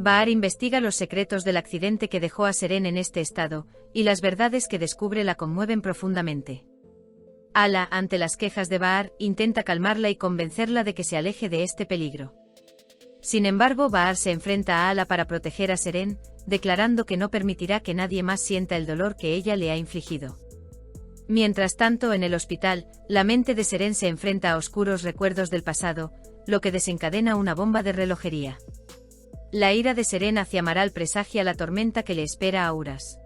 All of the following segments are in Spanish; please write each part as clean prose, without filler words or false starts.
Bahar investiga los secretos del accidente que dejó a Seren en este estado, y las verdades que descubre la conmueven profundamente. Ala, ante las quejas de Bahar, intenta calmarla y convencerla de que se aleje de este peligro. Sin embargo, Bahar se enfrenta a Ala para proteger a Seren, declarando que no permitirá que nadie más sienta el dolor que ella le ha infligido. Mientras tanto, en el hospital, la mente de Seren se enfrenta a oscuros recuerdos del pasado, lo que desencadena una bomba de relojería. La ira de Seren hacia Amaral presagia la tormenta que le espera a Uras.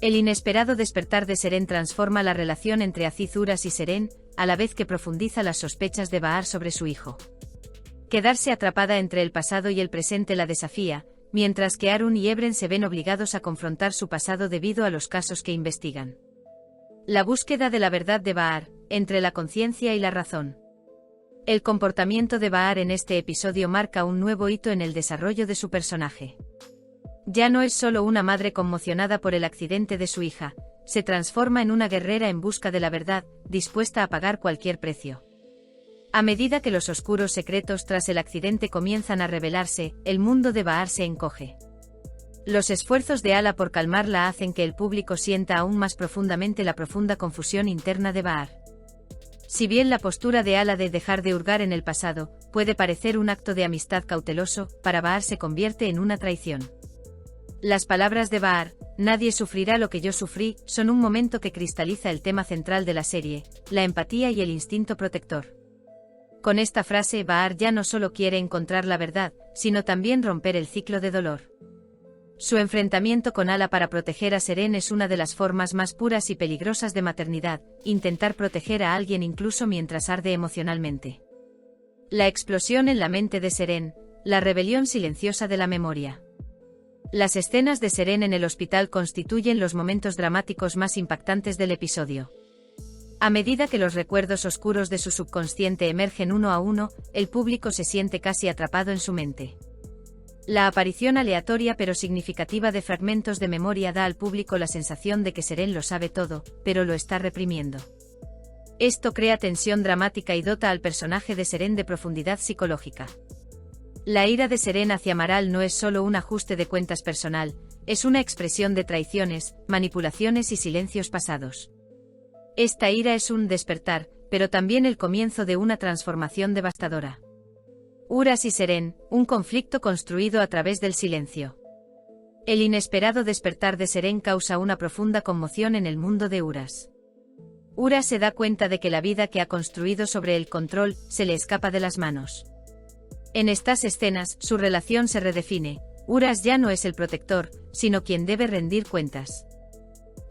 El inesperado despertar de Seren transforma la relación entre Aziz Uras y Seren, a la vez que profundiza las sospechas de Bahar sobre su hijo. Quedarse atrapada entre el pasado y el presente la desafía, mientras que Harun y Ebren se ven obligados a confrontar su pasado debido a los casos que investigan. La búsqueda de la verdad de Bahar, entre la conciencia y la razón. El comportamiento de Bahar en este episodio marca un nuevo hito en el desarrollo de su personaje. Ya no es solo una madre conmocionada por el accidente de su hija, se transforma en una guerrera en busca de la verdad, dispuesta a pagar cualquier precio. A medida que los oscuros secretos tras el accidente comienzan a revelarse, el mundo de Bahar se encoge. Los esfuerzos de Ala por calmarla hacen que el público sienta aún más profundamente la profunda confusión interna de Bahar. Si bien la postura de Ala de dejar de hurgar en el pasado puede parecer un acto de amistad cauteloso, para Bahar se convierte en una traición. Las palabras de Bahar, "Nadie sufrirá lo que yo sufrí", son un momento que cristaliza el tema central de la serie, la empatía y el instinto protector. Con esta frase, Bahar ya no solo quiere encontrar la verdad, sino también romper el ciclo de dolor. Su enfrentamiento con Ala para proteger a Seren es una de las formas más puras y peligrosas de maternidad, intentar proteger a alguien incluso mientras arde emocionalmente. La explosión en la mente de Seren, la rebelión silenciosa de la memoria. Las escenas de Seren en el hospital constituyen los momentos dramáticos más impactantes del episodio. A medida que los recuerdos oscuros de su subconsciente emergen uno a uno, el público se siente casi atrapado en su mente. La aparición aleatoria pero significativa de fragmentos de memoria da al público la sensación de que Seren lo sabe todo, pero lo está reprimiendo. Esto crea tensión dramática y dota al personaje de Seren de profundidad psicológica. La ira de Seren hacia Amaral no es solo un ajuste de cuentas personal, es una expresión de traiciones, manipulaciones y silencios pasados. Esta ira es un despertar, pero también el comienzo de una transformación devastadora. Uras y Seren, un conflicto construido a través del silencio. El inesperado despertar de Seren causa una profunda conmoción en el mundo de Uras. Uras se da cuenta de que la vida que ha construido sobre el control se le escapa de las manos. En estas escenas, su relación se redefine. Uras ya no es el protector, sino quien debe rendir cuentas.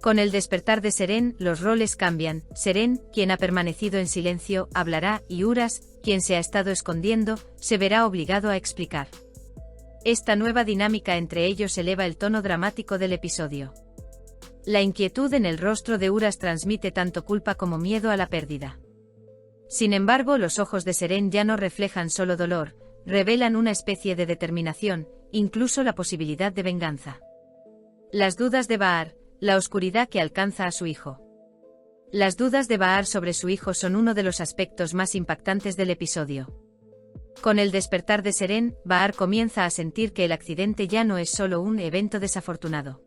Con el despertar de Seren, los roles cambian. Seren, quien ha permanecido en silencio, hablará, y Uras, quien se ha estado escondiendo, se verá obligado a explicar. Esta nueva dinámica entre ellos eleva el tono dramático del episodio. La inquietud en el rostro de Uras transmite tanto culpa como miedo a la pérdida. Sin embargo, los ojos de Seren ya no reflejan solo dolor, revelan una especie de determinación, incluso la posibilidad de venganza. Las dudas de Bahar, la oscuridad que alcanza a su hijo. Las dudas de Bahar sobre su hijo son uno de los aspectos más impactantes del episodio. Con el despertar de Seren, Bahar comienza a sentir que el accidente ya no es solo un evento desafortunado.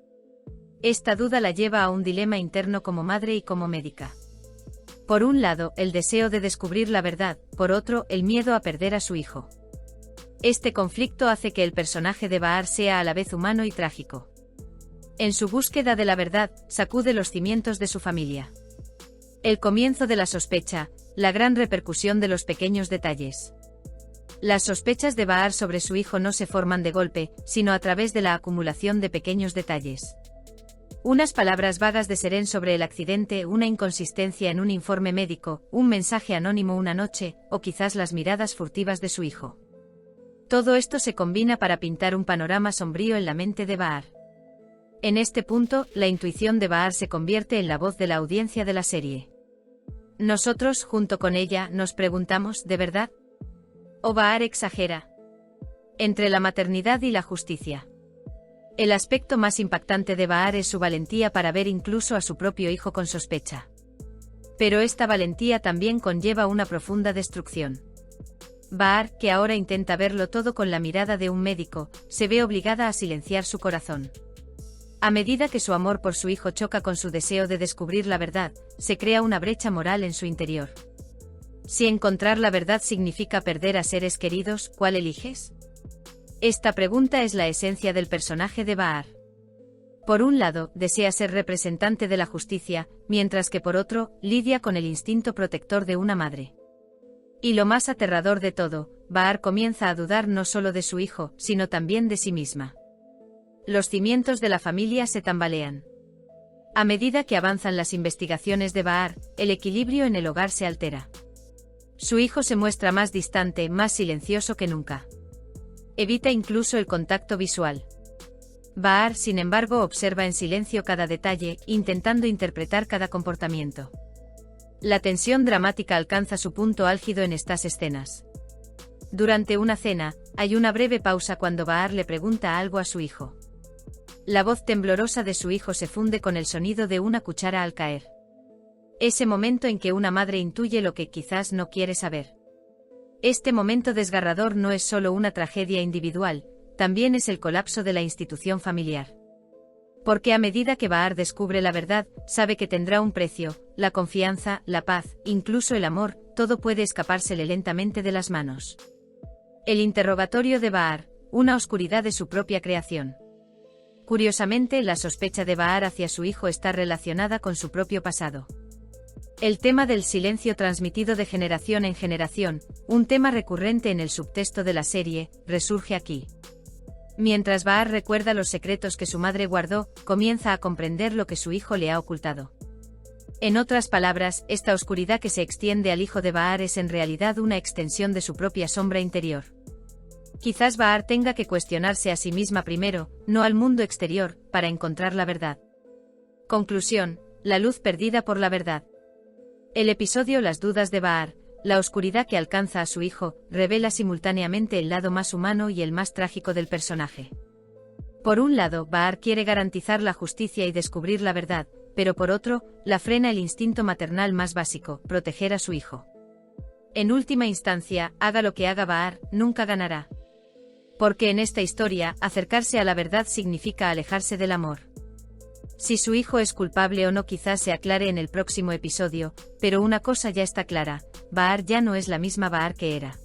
Esta duda la lleva a un dilema interno como madre y como médica. Por un lado, el deseo de descubrir la verdad, por otro, el miedo a perder a su hijo. Este conflicto hace que el personaje de Bahar sea a la vez humano y trágico. En su búsqueda de la verdad, sacude los cimientos de su familia. El comienzo de la sospecha, la gran repercusión de los pequeños detalles. Las sospechas de Bahar sobre su hijo no se forman de golpe, sino a través de la acumulación de pequeños detalles. Unas palabras vagas de Seren sobre el accidente, una inconsistencia en un informe médico, un mensaje anónimo una noche, o quizás las miradas furtivas de su hijo. Todo esto se combina para pintar un panorama sombrío en la mente de Bahar. En este punto, la intuición de Bahar se convierte en la voz de la audiencia de la serie. Nosotros, junto con ella, nos preguntamos, ¿de verdad? ¿O Bahar exagera? Entre la maternidad y la justicia. El aspecto más impactante de Bahar es su valentía para ver incluso a su propio hijo con sospecha. Pero esta valentía también conlleva una profunda destrucción. Bahar, que ahora intenta verlo todo con la mirada de un médico, se ve obligada a silenciar su corazón. A medida que su amor por su hijo choca con su deseo de descubrir la verdad, se crea una brecha moral en su interior. Si encontrar la verdad significa perder a seres queridos, ¿cuál eliges? Esta pregunta es la esencia del personaje de Bahar. Por un lado, desea ser representante de la justicia, mientras que por otro, lidia con el instinto protector de una madre. Y lo más aterrador de todo, Bahar comienza a dudar no solo de su hijo, sino también de sí misma. Los cimientos de la familia se tambalean. A medida que avanzan las investigaciones de Bahar, el equilibrio en el hogar se altera. Su hijo se muestra más distante, más silencioso que nunca. Evita incluso el contacto visual. Bahar, sin embargo, observa en silencio cada detalle, intentando interpretar cada comportamiento. La tensión dramática alcanza su punto álgido en estas escenas. Durante una cena, hay una breve pausa cuando Bahar le pregunta algo a su hijo. La voz temblorosa de su hijo se funde con el sonido de una cuchara al caer. Ese momento en que una madre intuye lo que quizás no quiere saber. Este momento desgarrador no es solo una tragedia individual, también es el colapso de la institución familiar. Porque a medida que Bahar descubre la verdad, sabe que tendrá un precio, la confianza, la paz, incluso el amor, todo puede escapársele lentamente de las manos. El interrogatorio de Bahar, una oscuridad de su propia creación. Curiosamente, la sospecha de Bahar hacia su hijo está relacionada con su propio pasado. El tema del silencio transmitido de generación en generación, un tema recurrente en el subtexto de la serie, resurge aquí. Mientras Bahar recuerda los secretos que su madre guardó, comienza a comprender lo que su hijo le ha ocultado. En otras palabras, esta oscuridad que se extiende al hijo de Bahar es en realidad una extensión de su propia sombra interior. Quizás Bahar tenga que cuestionarse a sí misma primero, no al mundo exterior, para encontrar la verdad. Conclusión: la luz perdida por la verdad. El episodio Las dudas de Bahar, la oscuridad que alcanza a su hijo, revela simultáneamente el lado más humano y el más trágico del personaje. Por un lado, Bahar quiere garantizar la justicia y descubrir la verdad, pero por otro, la frena el instinto maternal más básico, proteger a su hijo. En última instancia, haga lo que haga Bahar, nunca ganará. Porque en esta historia, acercarse a la verdad significa alejarse del amor. Si su hijo es culpable o no quizás se aclare en el próximo episodio, pero una cosa ya está clara: Bahar ya no es la misma Bahar que era.